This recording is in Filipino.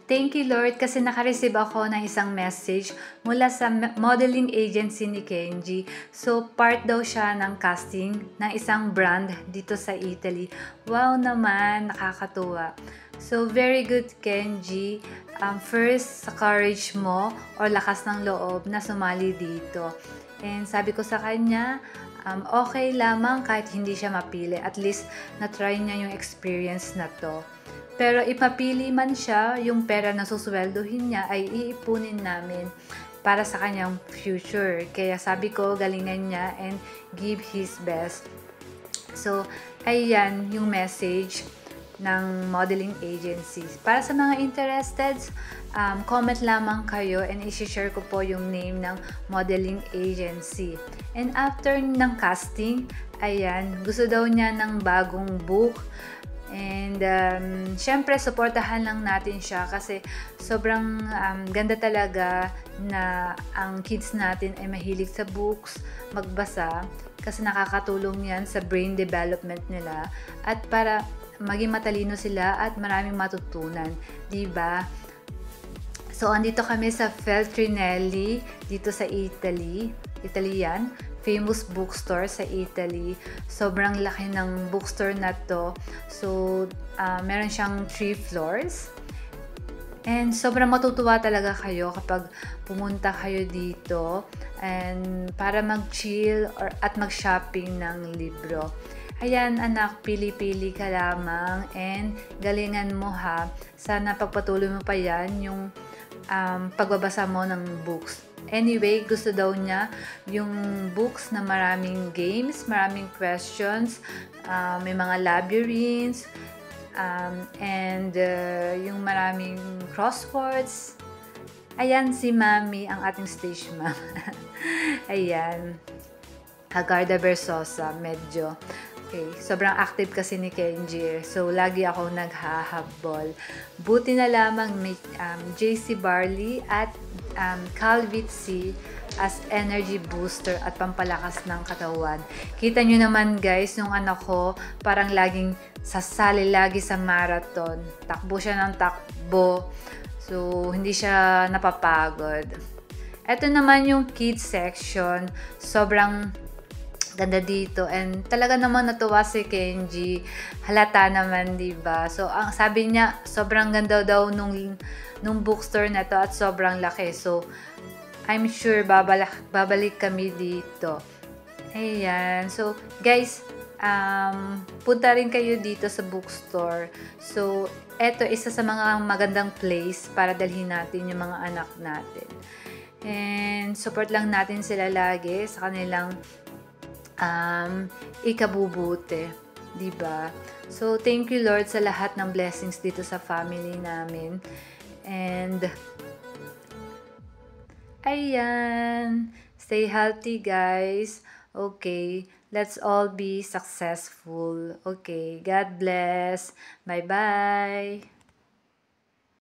Thank you Lord kasi naka-receive ako ng isang message mula sa modeling agency ni Kenji. So part daw siya ng casting ng isang brand dito sa Italy. Wow naman, nakakatuwa. So very good Kenji. First, sa courage mo or lakas ng loob na sumali dito. And sabi ko sa kanya, okay lamang kahit hindi siya mapili. At least na-try niya yung experience na to. Pero ipapili man siya, yung pera na susweldohin niya ay iipunin namin para sa kanyang future. Kaya sabi ko, galingan niya and give his best. So, ayan yung message ng modeling agencies. Para sa mga interested, comment lamang kayo and i-share ko po yung name ng modeling agency. And after ng casting, ayan, gusto daw niya ng bagong book. And syempre supportahan lang natin siya kasi sobrang ganda talaga na ang kids natin ay mahilig sa books, magbasa kasi nakakatulong yan sa brain development nila at para maging matalino sila at maraming matutunan, 'di ba? So andito kami sa Feltrinelli dito sa Italy, Italian famous bookstore sa Italy. Sobrang laki ng bookstore na to. So, meron siyang 3 floors. And sobrang matutuwa talaga kayo kapag pumunta kayo dito and para mag-chill at mag-shopping ng libro. Ayan anak, pili-pili ka lamang and galingan mo ha. Sana pagpatuloy mo pa yan yung pagbabasa mo ng books. Anyway, gusto daw niya yung books na maraming games, maraming questions, may mga labyrinths, and yung maraming crosswords. Ayan si Mami, ang ating stage ma'am. Ayan. Hagarda Versosa, medyo. Okay, sobrang active kasi ni Kenji. So, lagi ako naghahabol. Buti na lamang may JC Barley at Calvit C as energy booster at pampalakas ng katawan. Kita nyo naman guys, yung anak ko parang laging sasali lagi sa marathon. Takbo siya ng takbo. So, hindi siya napapagod. Ito naman yung kids section. Sobrang ganda dito and talaga naman natuwa si Kenji. Halata naman, 'di ba? So ang sabi niya, sobrang ganda daw nung bookstore na to at sobrang laki. So I'm sure babalik kami dito. Ayan. So guys, punta rin kayo dito sa bookstore. So eto isa sa mga magandang place para dalhin natin yung mga anak natin. And support lang natin sila lagi sa kanilang ikabubuti, 'di ba? So thank you Lord sa lahat ng blessings dito sa family namin. And ayan, stay healthy guys. Okay, let's all be successful. Okay, God bless. Bye-bye.